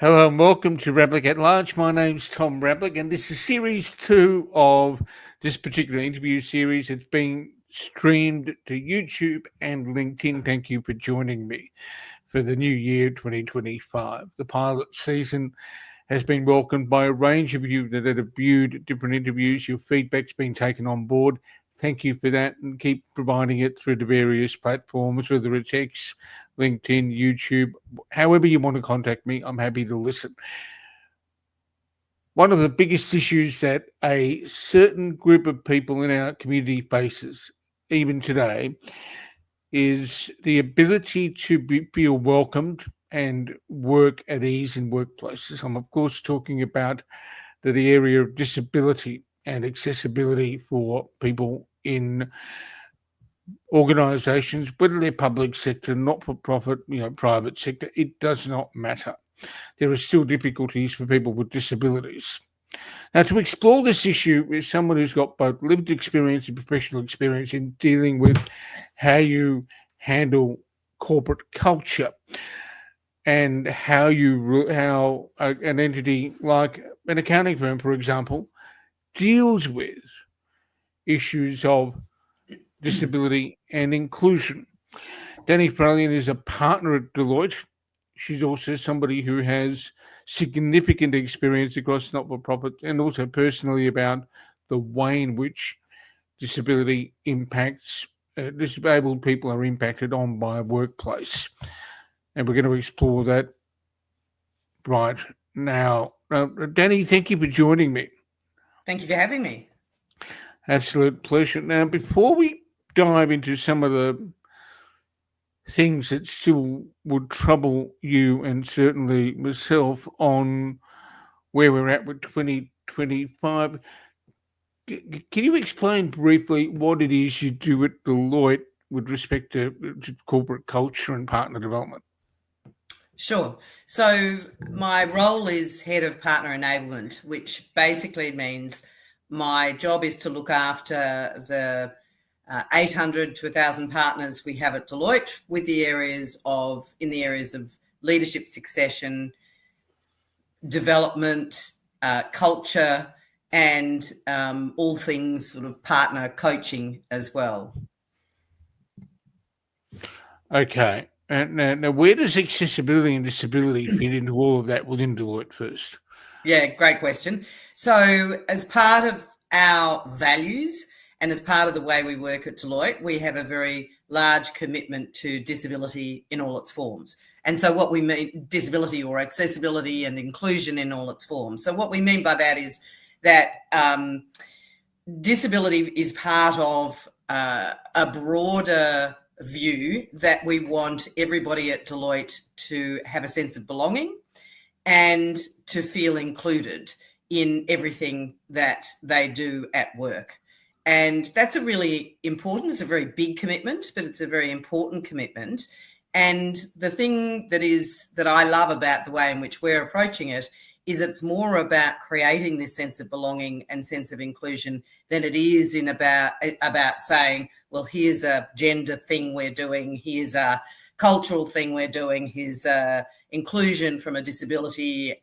Hello and welcome to Ravlic at Large. My name's Tom Ravlic, and this is series 2 of this particular interview series. It's being streamed to YouTube and LinkedIn. Thank you for joining me for the new year 2025. The pilot season has been welcomed by a range of you that have viewed different interviews. Your feedback's been taken on board. Thank you for that, and keep providing it through the various platforms, whether it's X, LinkedIn, YouTube, however you want to contact me, I'm happy to listen. One of the biggest issues that a certain group of people in our community faces, even today, is the ability to feel welcomed and work at ease in workplaces. I'm, of course, talking about the area of disability and accessibility for people in organisations, whether they're public sector, not-for-profit, private sector, it does not matter. There are still difficulties for people with disabilities. Now, to explore this issue is someone who's got both lived experience and professional experience in dealing with how you handle corporate culture and how an entity like an accounting firm, for example, deals with issues of disability and inclusion. Dani Fraillon is a partner at Deloitte. She's also somebody who has significant experience across not-for-profit and also personally about the way in which disability impacts, disabled people are impacted on by a workplace. And we're going to explore that right now. Dani, thank you for joining me. Thank you for having me. Absolute pleasure. Now, before we dive into some of the things that still would trouble you and certainly myself on where we're at with 2025, can you explain briefly what it is you do at Deloitte with respect to corporate culture and partner development? Sure. So my role is Head of Partner Enablement, which basically means my job is to look after the 800 to 1,000 partners we have at Deloitte in the areas of leadership succession, development, culture, and all things sort of partner coaching as well. Okay. And now, where does accessibility and disability fit into all of that within Deloitte first? Yeah, great question. So as part of our values and as part of the way we work at Deloitte, we have a very large commitment to disability in all its forms. And so what we mean, disability or accessibility and inclusion in all its forms. So what we mean by that is that disability is part of a broader view that we want everybody at Deloitte to have a sense of belonging and to feel included in everything that they do at work. And that's a really important, it's a very big commitment, but it's a very important commitment. And the thing that I love about the way in which we're approaching it is it's more about creating this sense of belonging and sense of inclusion than it is about saying, well, here's a gender thing we're doing, here's a cultural thing we're doing, here's inclusion from a disability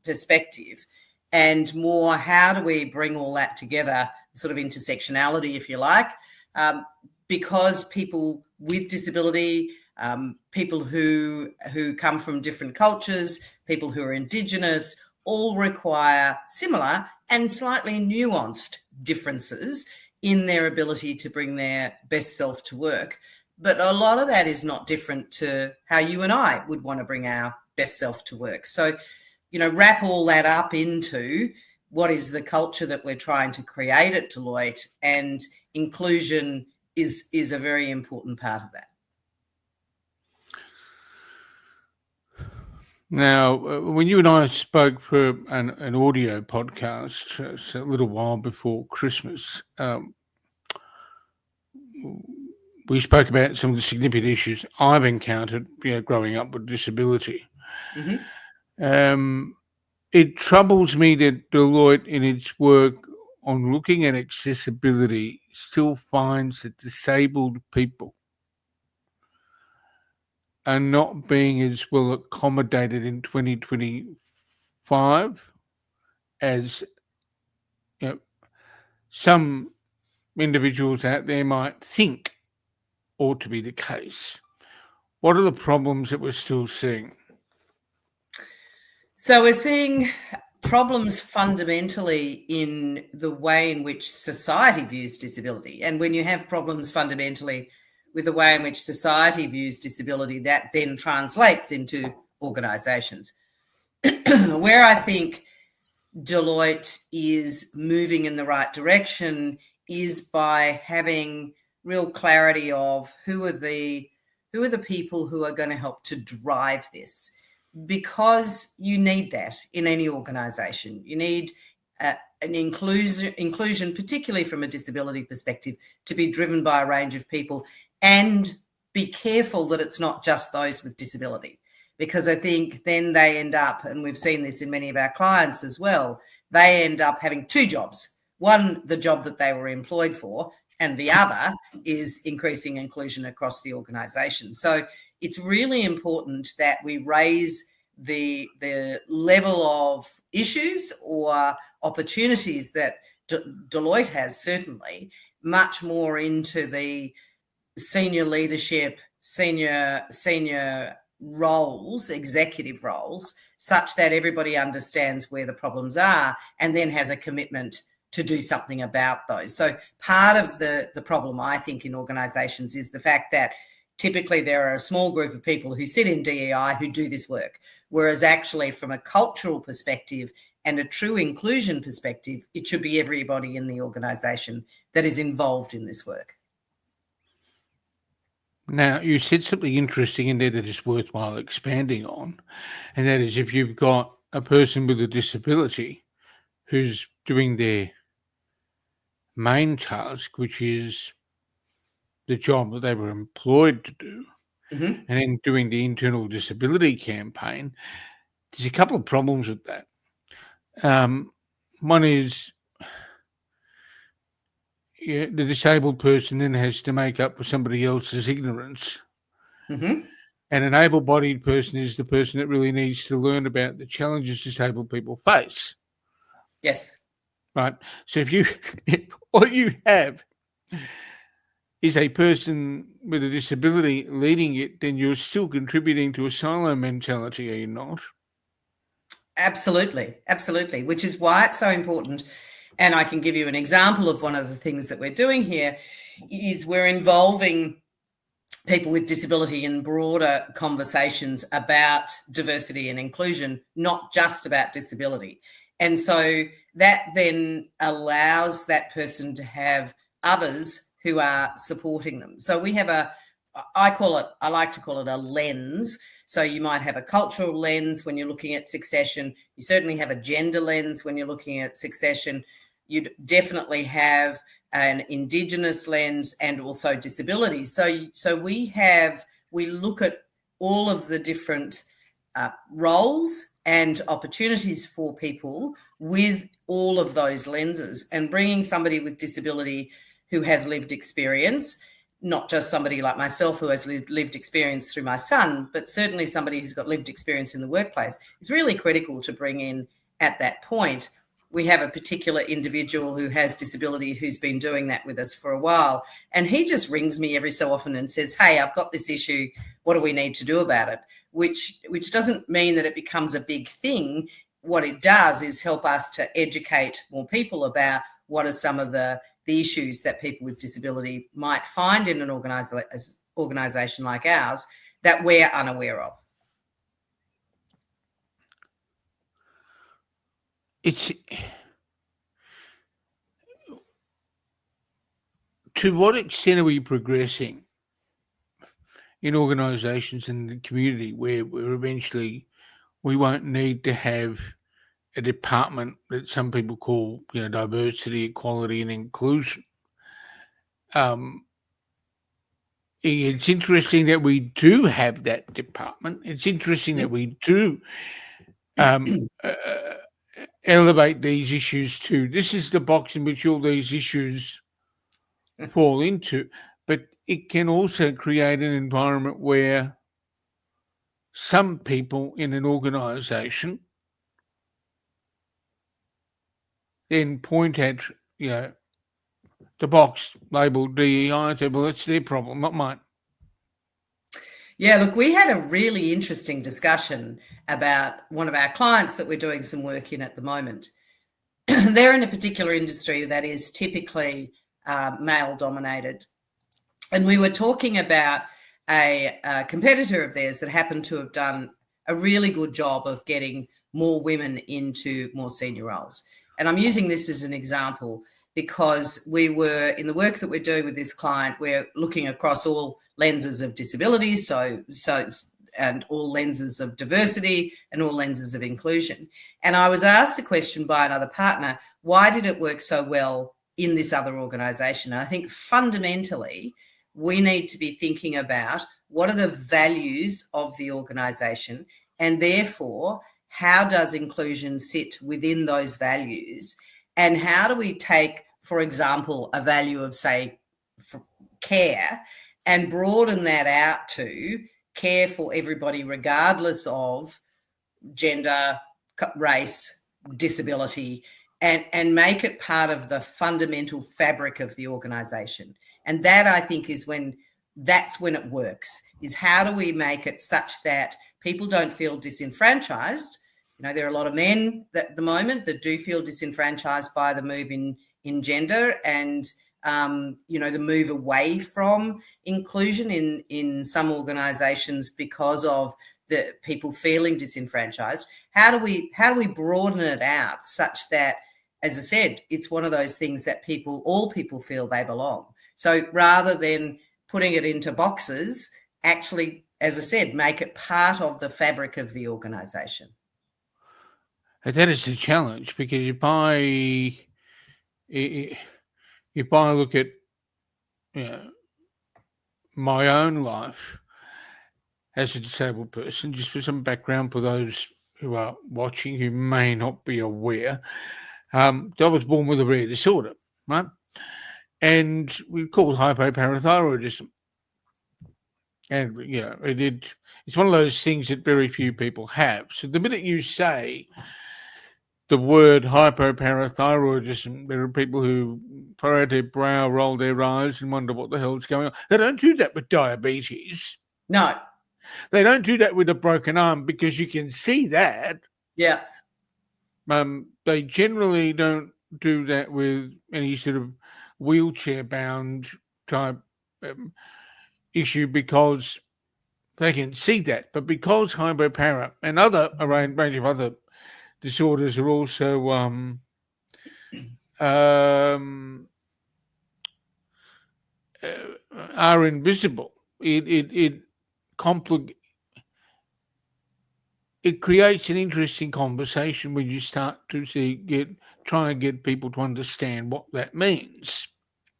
perspective. And more, how do we bring all that together, sort of intersectionality, if you like, because people with disability, people who come from different cultures, people who are Indigenous, all require similar and slightly nuanced differences in their ability to bring their best self to work. But a lot of that is not different to how you and I would want to bring our best self to work. So, wrap all that up into what is the culture that we're trying to create at Deloitte, and inclusion is a very important part of that. Now, when you and I spoke for an audio podcast a little while before Christmas, we spoke about some of the significant issues I've encountered, growing up with disability. Mm-hmm. It troubles me that Deloitte, in its work on looking at accessibility, still finds that disabled people are not being as well accommodated in 2025 as some individuals out there might think ought to be the case. What are the problems that we're still seeing? So we're seeing problems fundamentally in the way in which society views disability. And when you have problems fundamentally with the way in which society views disability, that then translates into organisations. Where I think Deloitte is moving in the right direction is by having real clarity of who are the people who are going to help to drive this, because you need that in any organisation. You need an inclusion, particularly from a disability perspective, to be driven by a range of people, and be careful that it's not just those with disability. Because I think then they end up, and we've seen this in many of our clients as well, they end up having two jobs. One, the job that they were employed for, and the other is increasing inclusion across the organisation. So it's really important that we raise the level of issues or opportunities that Deloitte has, certainly, much more into the senior leadership, senior roles, executive roles, such that everybody understands where the problems are and then has a commitment to do something about those. So part of the problem, I think, in organisations is the fact that typically there are a small group of people who sit in DEI who do this work, whereas actually from a cultural perspective and a true inclusion perspective, it should be everybody in the organisation that is involved in this work. Now, you said something interesting in there that is worthwhile expanding on, and that is if you've got a person with a disability who's doing their main task, which is the job that they were employed to do, and then doing the internal disability campaign, there's a couple of problems with that. One is the disabled person then has to make up for somebody else's ignorance. An able-bodied person is the person that really needs to learn about the challenges disabled people face. Yes. Right. So if all you have is a person with a disability leading it, then you're still contributing to a silo mentality, are you not? Absolutely. Absolutely. Which is why it's so important. And I can give you an example of one of the things that we're doing here is we're involving people with disability in broader conversations about diversity and inclusion, not just about disability. And so that then allows that person to have others who are supporting them. So we have I like to call it a lens. So you might have a cultural lens when you're looking at succession. You certainly have a gender lens when you're looking at succession. You'd definitely have an Indigenous lens and also disability. So we look at all of the different roles and opportunities for people with all of those lenses, and bringing somebody with disability who has lived experience, not just somebody like myself who has lived experience through my son, but certainly somebody who's got lived experience in the workplace, is really critical to bring in at that point. We have a particular individual who has disability who's been doing that with us for a while, and he just rings me every so often and says, hey, I've got this issue, what do we need to do about it? Which doesn't mean that it becomes a big thing. What it does is help us to educate more people about what are some of the issues that people with disability might find in an organisation like ours that we're unaware of. To what extent are we progressing in organisations and the community where eventually we won't need to have a department that some people call, diversity, equality, and inclusion? It's interesting that we do have that department. It's interesting that we do elevate these issues to this is the box in which all these issues fall into, but it can also create an environment where some people in an organisation then point at, the box labelled DEI and say, well, that's their problem, not mine. Yeah, look, we had a really interesting discussion about one of our clients that we're doing some work in at the moment. They're in a particular industry that is typically male dominated. And we were talking about a competitor of theirs that happened to have done a really good job of getting more women into more senior roles. And I'm using this as an example because we were, in the work that we're doing with this client, we're looking across all lenses of disability, and all lenses of diversity and all lenses of inclusion. And I was asked the question by another partner, why did it work so well in this other organisation? And I think fundamentally, we need to be thinking about what are the values of the organisation, and therefore, how does inclusion sit within those values? And how do we take, for example, a value of, say, care and broaden that out to care for everybody regardless of gender, race, disability, and make it part of the fundamental fabric of the organisation. And that, I think, is that's when it works, is how do we make it such that people don't feel disenfranchised? There are a lot of men at the moment that do feel disenfranchised by the move in gender and, the move away from inclusion in some organisations because of the people feeling disenfranchised. How do we broaden it out such that, as I said, it's one of those things that all people feel they belong? So rather than putting it into boxes, actually, as I said, make it part of the fabric of the organisation. And that is the challenge, because if I look at my own life as a disabled person, just for some background for those who are watching who may not be aware, I was born with a rare disorder, right? And we call it hypoparathyroidism. And, it's one of those things that very few people have. So the minute you say the word hypoparathyroidism, there are people who furrow their brow, roll their eyes and wonder what the hell's going on. They don't do that with diabetes. No. They don't do that with a broken arm, because you can see that. Yeah. They generally don't do that with any sort of wheelchair-bound type issue, because they can see that. But because hypopara and a range of other disorders are also are invisible, it creates an interesting conversation when you start to try and get people to understand what that means.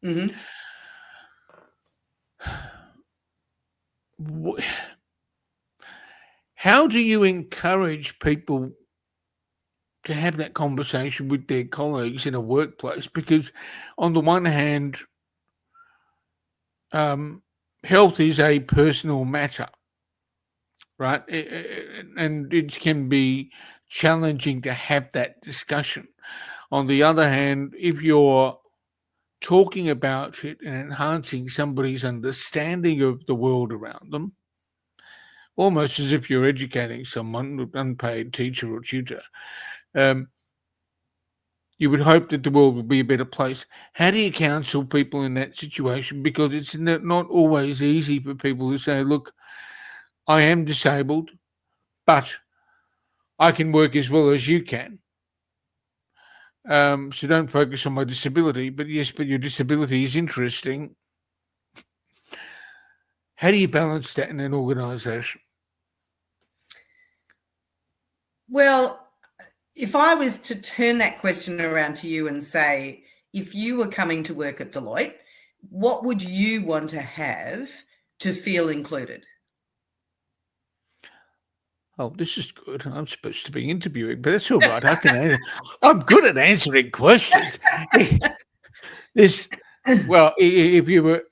Mm-hmm. How do you encourage people to have that conversation with their colleagues in a workplace? Because on the one hand, health is a personal matter, right? And it can be challenging to have that discussion. On the other hand, if you're talking about it and enhancing somebody's understanding of the world around them, almost as if you're educating someone, an unpaid teacher or tutor, you would hope that the world would be a better place. How do you counsel people in that situation? Because it's not always easy for people to say, look, I am disabled, but I can work as well as you can. So don't focus on my disability. But yes, but your disability is interesting. How do you balance that in an organisation? Well, if I was to turn that question around to you and say, if you were coming to work at Deloitte, what would you want to have to feel included? Oh, this is good. I'm supposed to be interviewing, but that's all right. I can. I'm good at answering questions. If you were,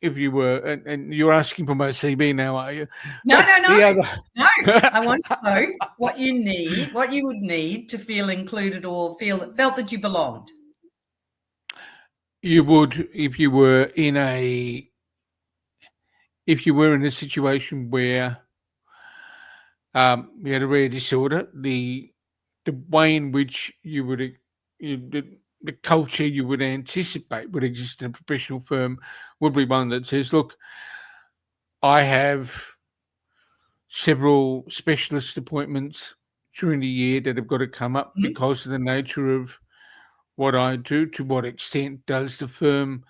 if you were, and you're asking for my CV now, are you? No. The No, I want to know what you would need to feel included or felt that you belonged. You would, if you were in a situation where you had a rare disorder, the way in which the culture you would anticipate would exist in a professional firm would be one that says, look, I have several specialist appointments during the year that have got to come up because of the nature of what I do. To what extent does the firm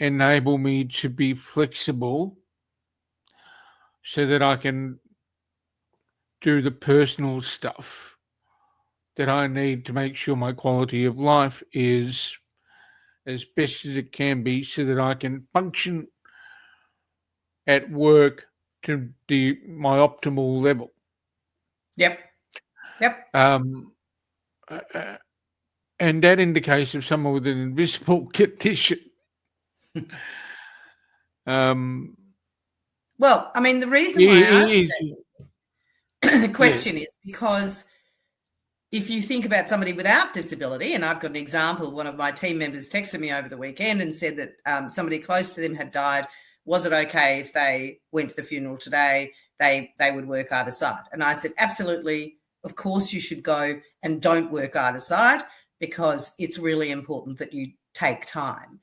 enable me to be flexible so that I can do the personal stuff that I need to make sure my quality of life is as best as it can be, so that I can function at work to my optimal level. Yep. And that in the case of someone with an invisible condition. Well, I mean, the reason why I asked the question is because if you think about somebody without disability, and I've got an example, one of my team members texted me over the weekend and said that somebody close to them had died. Was it okay if they went to the funeral today, they would work either side? And I said, absolutely, of course you should go and don't work either side, because it's really important that you take time.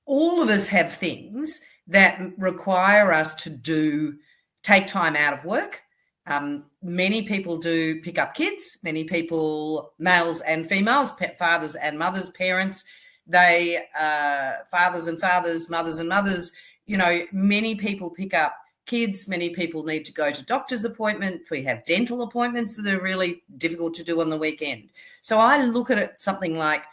All of us have things that require us to take time out of work. Many people do pick up kids. Many people, males and females, fathers and mothers, parents, fathers and fathers, mothers and mothers, many people pick up kids. Many people need to go to doctor's appointments. We have dental appointments that are really difficult to do on the weekend. So I look at it something like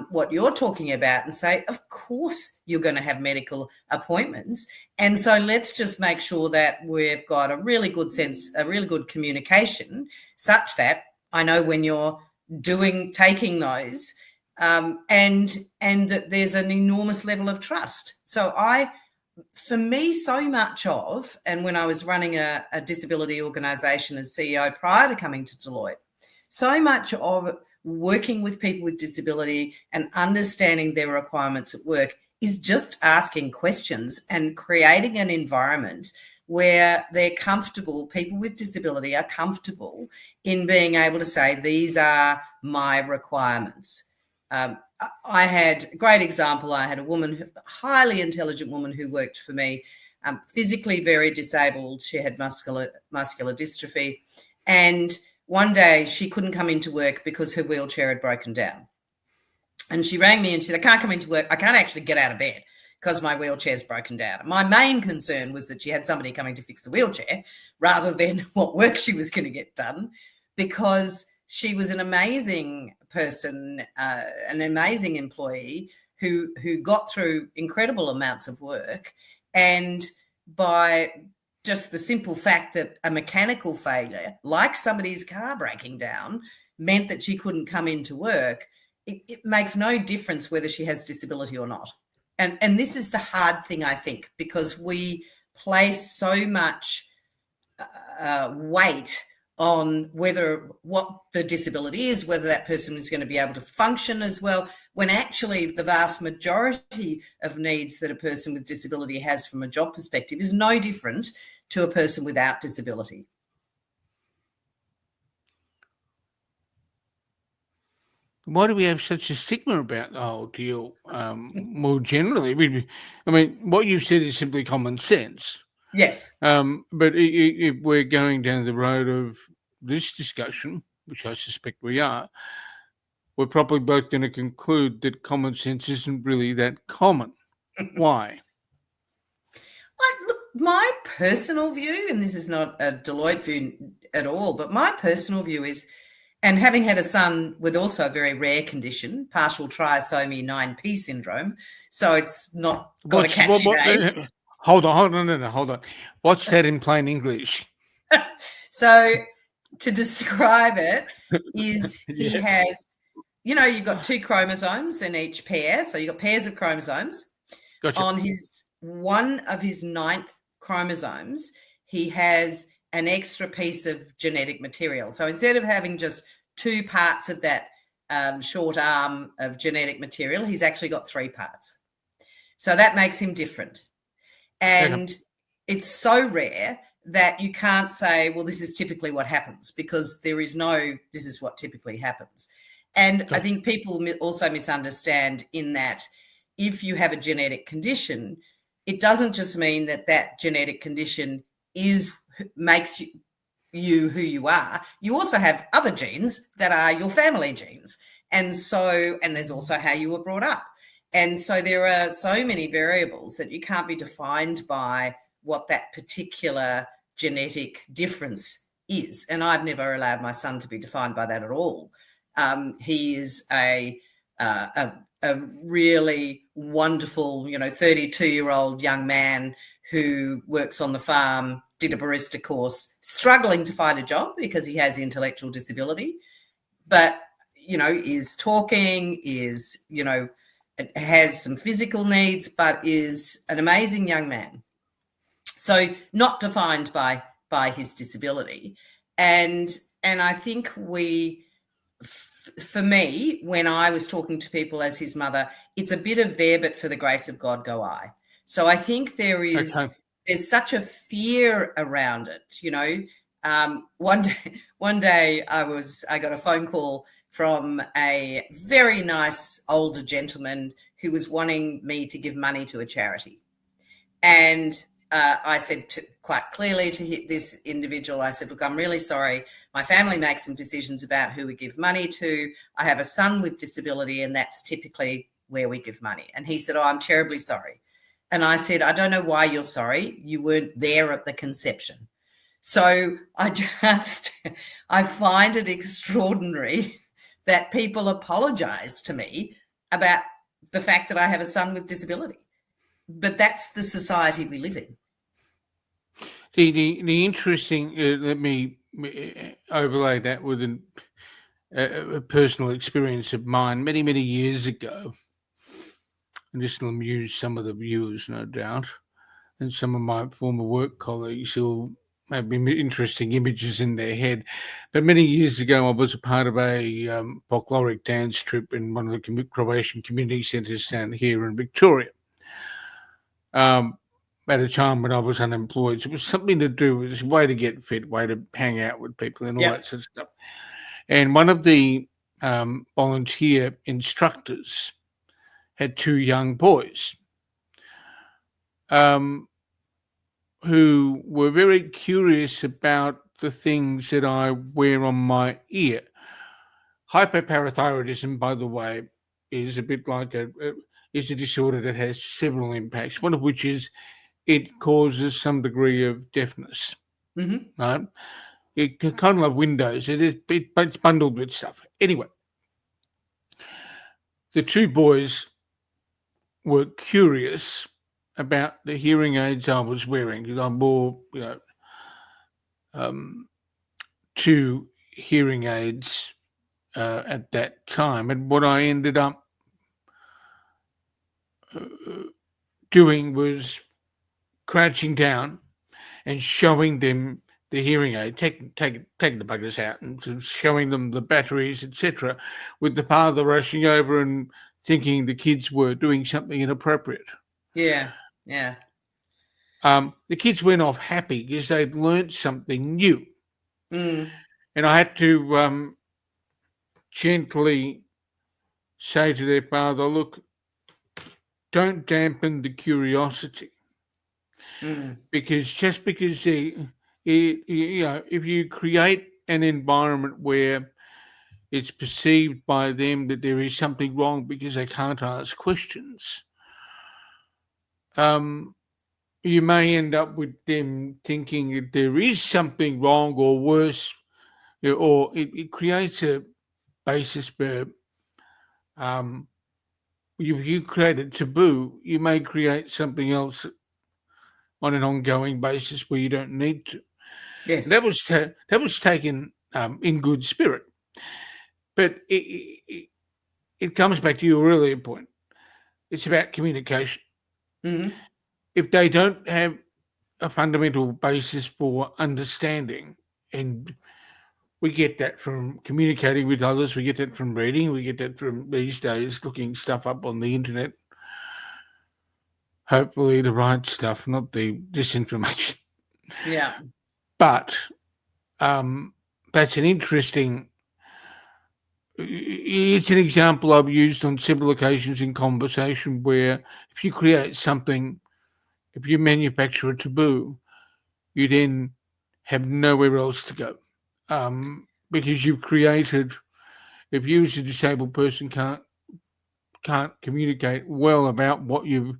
what you're talking about and say, of course you're going to have medical appointments. And so let's just make sure that we've got a really good communication, such that I know when you're taking those, and that there's an enormous level of trust. So for me, so much of, and when I was running a disability organisation as CEO prior to coming to Deloitte, so much of working with people with disability and understanding their requirements at work is just asking questions and creating an environment where they're comfortable, people with disability are comfortable in being able to say, these are my requirements. I had a great example. I had a woman, a highly intelligent woman who worked for me, physically very disabled. She had muscular dystrophy. And one day she couldn't come into work because her wheelchair had broken down. And she rang me and said, I can't come into work. I can't actually get out of bed because my wheelchair's broken down. My main concern was that she had somebody coming to fix the wheelchair rather than what work she was going to get done, because she was an amazing person, an amazing employee who got through incredible amounts of work. And by just the simple fact that a mechanical failure, like somebody's car breaking down, meant that she couldn't come into work, it makes no difference whether she has disability or not. And this is the hard thing, I think, because we place so much weight on what the disability is, whether that person is going to be able to function as well, when actually the vast majority of needs that a person with disability has from a job perspective is no different to a person without disability. Why do we have such a stigma about the whole deal? More generally, what you've said is simply common sense. Yes. But if we're going down the road of this discussion, which I suspect we are, we're probably both going to conclude that common sense isn't really that common. Why? Look, my personal view, and this is not a Deloitte view at all, but my personal view is, and having had a son with also a very rare condition, partial trisomy 9p syndrome, so it's not got a catchy name. Hold on. What's that in plain English? So to describe it is he has, you've got 2 chromosomes in each pair. So you've got pairs of chromosomes. Gotcha. on one of his 9th chromosomes, he has an extra piece of genetic material. So instead of having just 2 parts of that short arm of genetic material, he's actually got 3 parts. So that makes him different. And it's so rare that you can't say, well, this is typically what happens, because there is no, this is what typically happens. And I think people also misunderstand in that if you have a genetic condition, it doesn't just mean that that genetic condition makes you who you are. You also have other genes that are your family genes. And there's also how you were brought up. And so there are so many variables that you can't be defined by what that particular genetic difference is. And I've never allowed my son to be defined by that at all. He is a really wonderful, 32-year-old young man who works on the farm, did a barista course, struggling to find a job because he has intellectual disability, but, is talking, has some physical needs, but is an amazing young man. So not defined by his disability. And I think for me, when I was talking to people as his mother, it's a bit of there, but for the grace of God go I. So I think there's such a fear around it. One day I got a phone call from a very nice older gentleman who was wanting me to give money to a charity. And I said quite clearly to this individual, I said, look, I'm really sorry. My family makes some decisions about who we give money to. I have a son with disability, and that's typically where we give money. And he said, oh, I'm terribly sorry. And I said, I don't know why you're sorry. You weren't there at the conception. So I find it extraordinary that people apologize to me about the fact that I have a son with disability. But that's the society we live in. The interesting, let me overlay that with a personal experience of mine many, many years ago. And this will amuse some of the viewers, no doubt, and some of my former work colleagues who have been interesting images in their head. But many years ago, I was a part of a folkloric dance troupe in one of the Croatian community centres down here in Victoria. At a time when I was unemployed. So it was something to do with a way to get fit, way to hang out with people and all that sort of stuff. And one of the volunteer instructors had 2 young boys who were very curious about the things that I wear on my ear. Hypoparathyroidism, by the way, is a bit like is a disorder that has several impacts, one of which is it causes some degree of deafness. Mm-hmm. Right? It kind of like Windows. It's bundled with stuff. Anyway, the 2 boys were curious about the hearing aids I was wearing, because I wore, 2 hearing aids at that time. And what I ended up doing was crouching down and showing them the hearing aid, taking the buggers out and sort of showing them the batteries, etc., with the father rushing over and thinking the kids were doing something inappropriate. Yeah. The kids went off happy because they'd learnt something new. And I had to gently say to their father, look, don't dampen the curiosity. Because just because if you create an environment where it's perceived by them that there is something wrong because they can't ask questions, you may end up with them thinking that there is something wrong or worse, or it creates a basis for if you create a taboo, you may create something else on an ongoing basis where you don't need to. Yes. That was taken in good spirit. But it comes back to your earlier point. It's about communication. Mhm. If they don't have a fundamental basis for understanding, and we get that from communicating with others, we get that from reading, we get that from these days looking stuff up on the internet. Hopefully the right stuff, not the disinformation. Yeah. But that's an interesting. It's an example I've used on several occasions in conversation where if you create something, if you manufacture a taboo, you then have nowhere else to go, because you've created. If you as a disabled person can't communicate well about what you've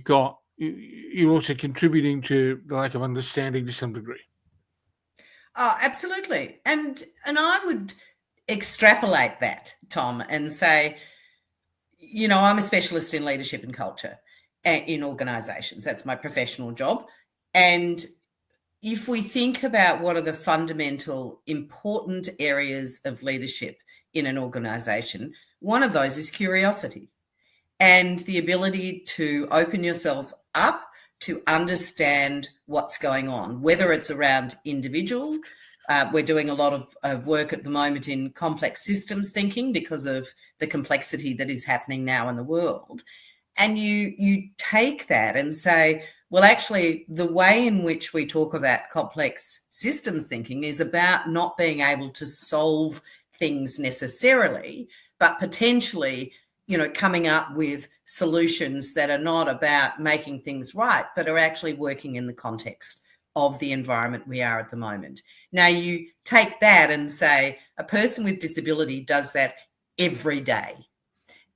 got, you're also contributing to the lack of understanding to some degree. Oh, absolutely. And I would extrapolate that, Tom, and say, I'm a specialist in leadership and culture in organizations. That's my professional job. And if we think about what are the fundamental important areas of leadership in an organization, one of those is curiosity and the ability to open yourself up to understand what's going on, whether it's around individual. We're doing a lot of work at the moment in complex systems thinking because of the complexity that is happening now in the world. And you take that and say, well, actually, the way in which we talk about complex systems thinking is about not being able to solve things necessarily, but potentially, coming up with solutions that are not about making things right, but are actually working in the context of the environment we are at the moment. Now, you take that and say a person with disability does that every day.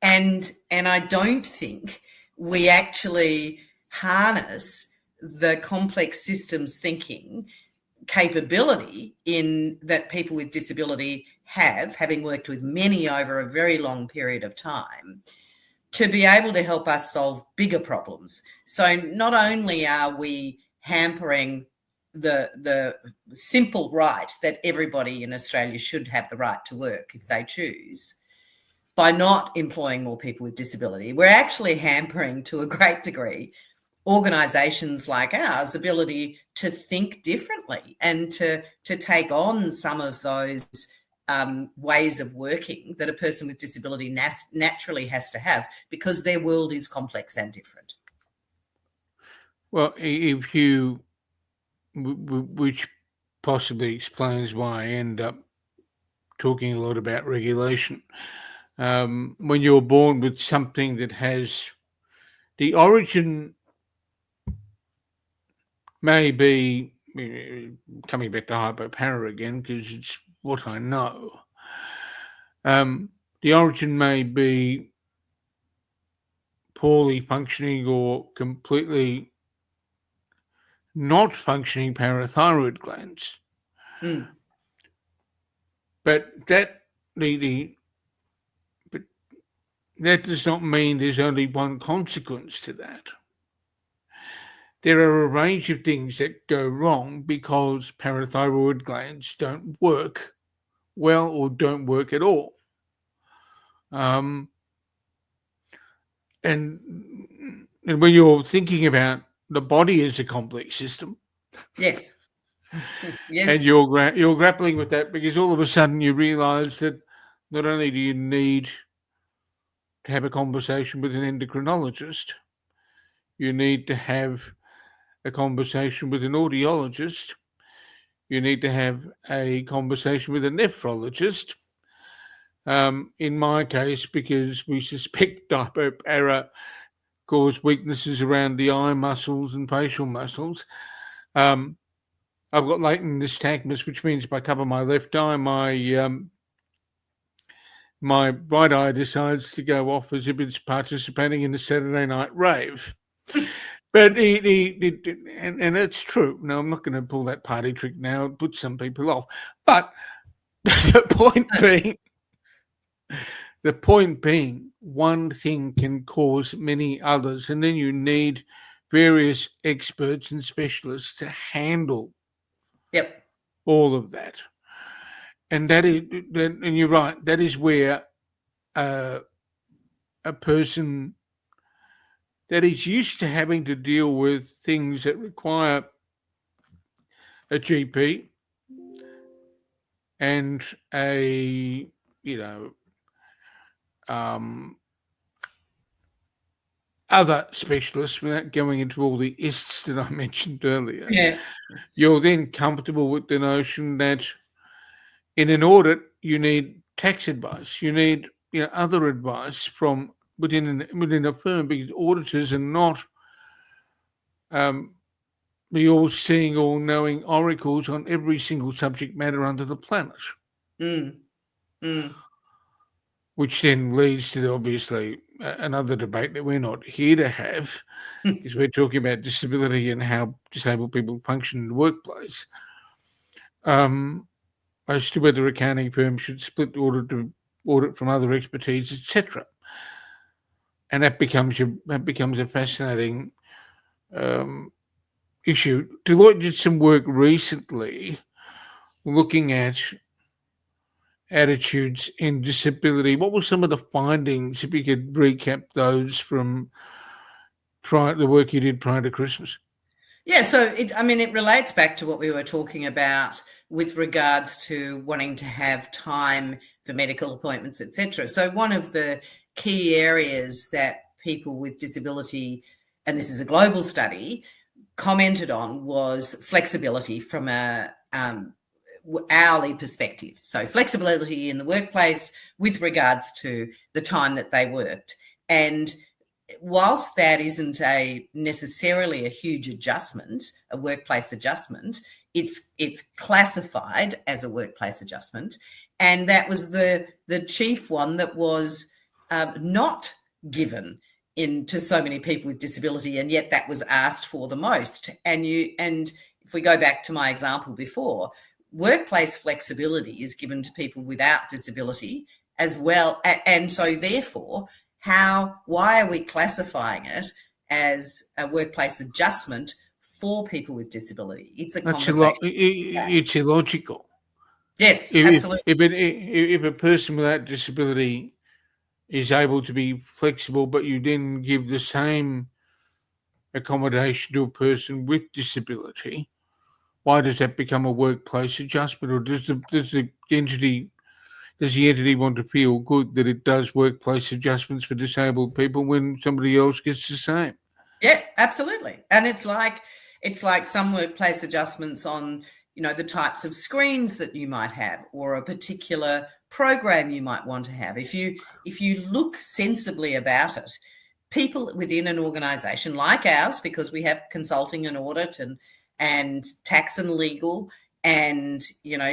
And I don't think we actually harness the complex systems thinking capability in that people with disability have, having worked with many over a very long period of time, to be able to help us solve bigger problems. So not only are we hampering the simple right that everybody in Australia should have the right to work if they choose, by not employing more people with disability, we're actually hampering to a great degree organisations like ours' ability to think differently and to take on some of those ways of working that a person with disability naturally has to have because their world is complex and different. Well, which possibly explains why I end up talking a lot about regulation. When you're born with something that has the origin may be, coming back to hypopara again, because it's what I know. The origin may be poorly functioning or completely not functioning parathyroid glands. Mm. But that does not mean there's only one consequence to that. There are a range of things that go wrong because parathyroid glands don't work well or don't work at all. And when you're thinking about the body as a complex system, yes, yes, and you're grappling with that because all of a sudden you realise that not only do you need to have a conversation with an endocrinologist, you need to have a conversation with an audiologist, you need to have a conversation with a nephrologist. In my case, because we suspect hypopara cause weaknesses around the eye muscles and facial muscles. I've got latent nystagmus, which means if I cover my left eye, my right eye decides to go off as if it's participating in a Saturday night rave. But and it's true. No, I'm not going to pull that party trick now and put some people off. But the point being, one thing can cause many others, and then you need various experts and specialists to handle all of that. And and you're right, that is where a person that is used to having to deal with things that require a GP and a, other specialists, without going into all the ists that I mentioned earlier, Yeah. you're then comfortable with the notion that in an audit you need tax advice, you need other advice from within a firm, because auditors are not the all-seeing, all-knowing oracles on every single subject matter under the planet. Which then leads to, obviously, another debate that we're not here to have, because we're talking about disability and how disabled people function in the workplace, as to whether accounting firms should split the audit from other expertise, etc. And that becomes a fascinating issue. Deloitte did some work recently looking at attitudes in disability. What were some of the findings, if you could recap those from the work you did prior to Christmas? Yeah, so it relates back to what we were talking about with regards to wanting to have time for medical appointments, etc. So one of the key areas that people with disability, and this is a global study, commented on was flexibility from a hourly perspective. So flexibility in the workplace with regards to the time that they worked. And whilst that isn't necessarily a huge adjustment, a workplace adjustment, it's classified as a workplace adjustment. And that was the chief one that was not given to so many people with disability, and yet that was asked for the most. And if we go back to my example before, workplace flexibility is given to people without disability as well. And so therefore, why are we classifying it as a workplace adjustment for people with disability? It's a conversation. It's illogical. Yes, absolutely. If a person without disability is able to be flexible, but you then give the same accommodation to a person with disability, why does that become a workplace adjustment? Or does the entity want to feel good that it does workplace adjustments for disabled people when somebody else gets the same? Yeah, absolutely. And it's like some workplace adjustments on the types of screens that you might have, or a particular program you might want to have. If you look sensibly about it, people within an organisation like ours, because we have consulting and audit and tax and legal and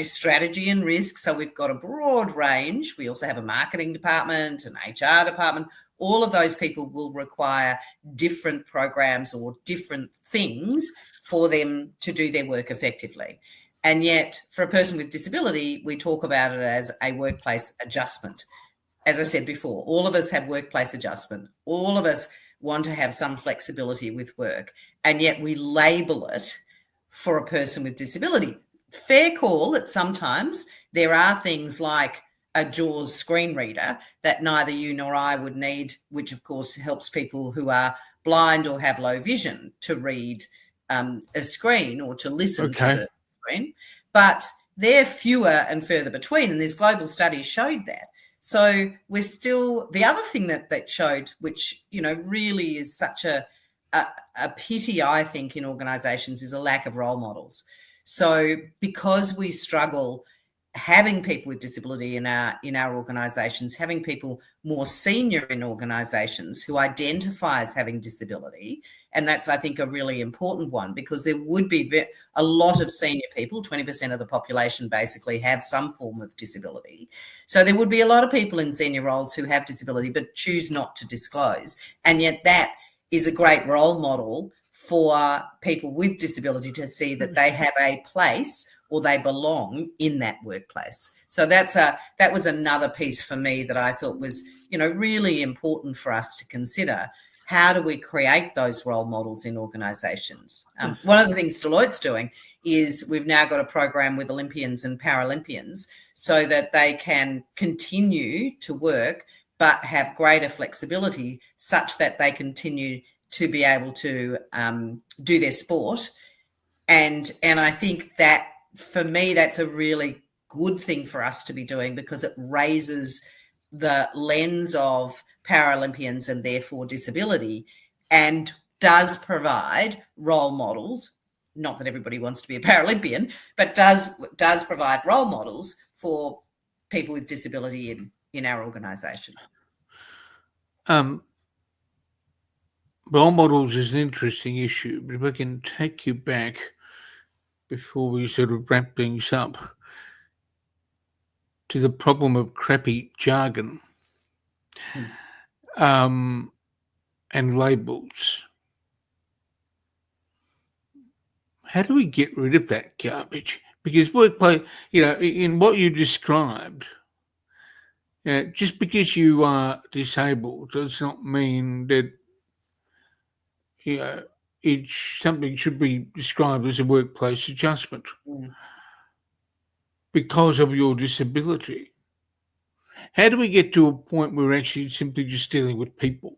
strategy and risk, so we've got a broad range. We also have a marketing department, an HR department. All of those people will require different programs or different things for them to do their work effectively. And yet, for a person with disability, we talk about it as a workplace adjustment. As I said before, all of us have workplace adjustment. All of us want to have some flexibility with work, and yet we label it for a person with disability. Fair call that sometimes there are things like a JAWS screen reader that neither you nor I would need, which of course helps people who are blind or have low vision to read a screen or to listen to the screen. But they're fewer and further between, and this global study showed that. So we're still, the other thing that showed, which really is such a pity, I think, in organisations, is a lack of role models. So because we struggle having people with disability in our organisations, having people more senior in organisations who identify as having disability, and that's, I think, a really important one, because there would be a lot of senior people, 20% of the population basically have some form of disability. So there would be a lot of people in senior roles who have disability but choose not to disclose. And yet that is a great role model for people with disability to see that they have a place or they belong in that workplace. So that was another piece for me that I thought was, really important for us to consider. How do we create those role models in organisations? One of the things Deloitte's doing is we've now got a program with Olympians and Paralympians so that they can continue to work but have greater flexibility such that they continue to be able to do their sport. And I think that, for me, that's a really good thing for us to be doing, because it raises the lens of Paralympians and therefore disability, and does provide role models. Not that everybody wants to be a Paralympian, but does provide role models for people with disability in our organisation. Role models is an interesting issue, but if I can take you back before we sort of wrap things up to the problem of crappy jargon and labels. How do we get rid of that garbage? Because workplace, in what you described, just because you are disabled does not mean that something should be described as a workplace adjustment because of your disability. How do we get to a point where we're actually simply just dealing with people?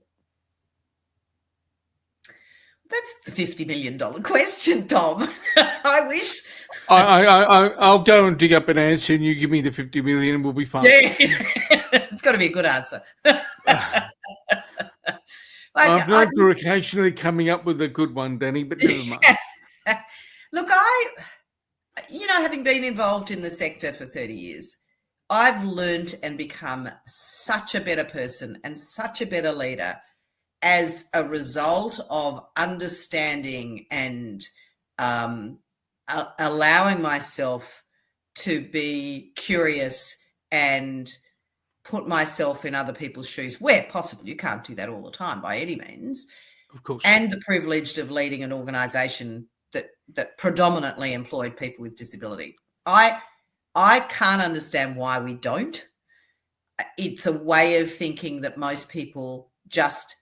That's the $50 million question, Tom. I wish. I'll go and dig up an answer, and you give me the 50 million, and we'll be fine. Yeah, it's got to be a good answer. I'm known for occasionally coming up with a good one, Dani, but never mind. Look, having been involved in the sector for 30 years, I've learned and become such a better person and such a better leader as a result of understanding and allowing myself to be curious and put myself in other people's shoes where possible. You can't do that all the time by any means. Of course. And the privilege of leading an organisation that predominantly employed people with disability. I can't understand why we don't. It's a way of thinking that most people just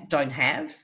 don't have.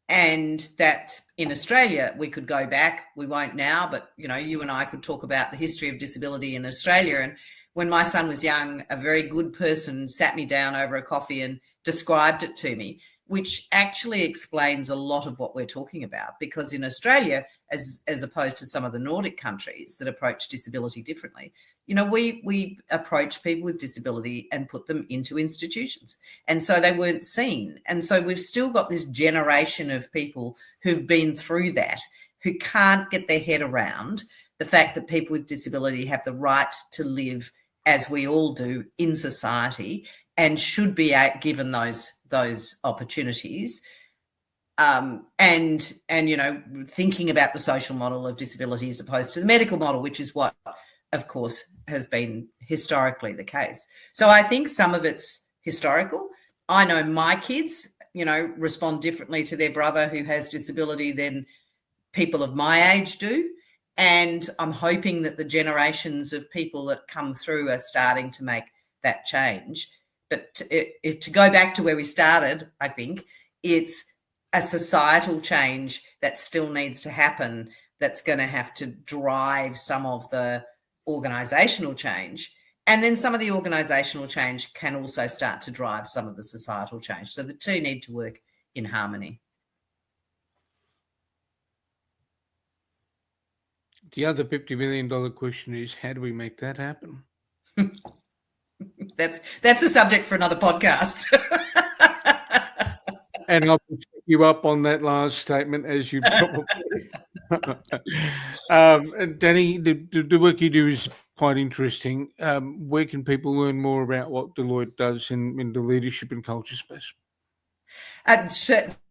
And that in Australia, we could go back, we won't now, but, you and I could talk about the history of disability in Australia. And when my son was young, a very good person sat me down over a coffee and described it to me, which actually explains a lot of what we're talking about. Because in Australia, as opposed to some of the Nordic countries that approach disability differently, we approach people with disability and put them into institutions. And so they weren't seen. And so we've still got this generation of people who've been through that, who can't get their head around the fact that people with disability have the right to live as we all do in society and should be given those opportunities. And thinking about the social model of disability as opposed to the medical model, which is what, of course, has been historically the case. So I think some of it's historical. I know my kids, respond differently to their brother who has disability than people of my age do. And I'm hoping that the generations of people that come through are starting to make that change. But to go back to where we started, I think it's a societal change that still needs to happen, that's going to have to drive some of the organisational change. And then some of the organisational change can also start to drive some of the societal change. So the two need to work in harmony. The other $50 million question is, how do we make that happen? That's a subject for another podcast. And I'll pick you up on that last statement, as you probably. And Dani, the work you do is quite interesting. Where can people learn more about what Deloitte does in the leadership and culture space?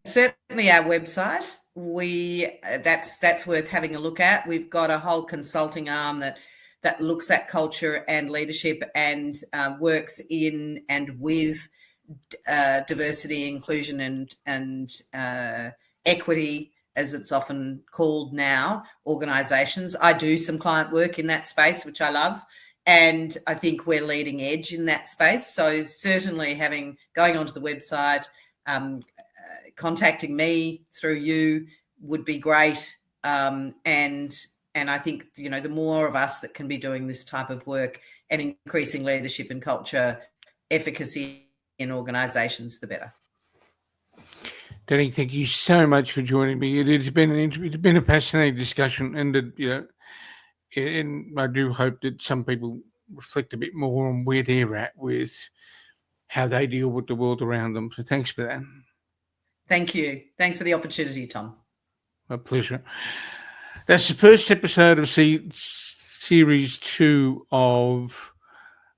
Certainly our website. That's worth having a look at. We've got a whole consulting arm that looks at culture and leadership and works in and with diversity, inclusion and equity, as it's often called now, organisations. I do some client work in that space, which I love. And I think we're leading edge in that space. So certainly going onto the website, contacting me through you would be great. And I think, the more of us that can be doing this type of work and increasing leadership and culture efficacy in organisations, the better. Danny, thank you so much for joining me. It's been a fascinating discussion, and and I do hope that some people reflect a bit more on where they're at with how they deal with the world around them. So thanks for that. Thank you. Thanks for the opportunity, Tom. My pleasure. That's the first episode of series 2 of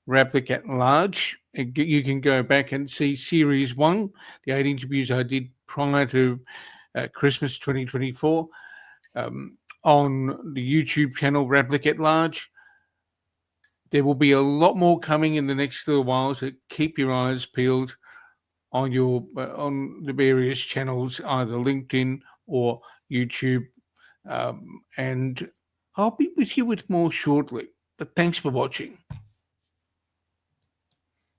Ravlic at Large. You can go back and see series 1, the 8 interviews I did prior to Christmas 2024, on the YouTube channel Ravlic at Large. There will be a lot more coming in the next little while, so keep your eyes peeled on on the various channels, either LinkedIn or YouTube. And I'll be with you with more shortly. But thanks for watching.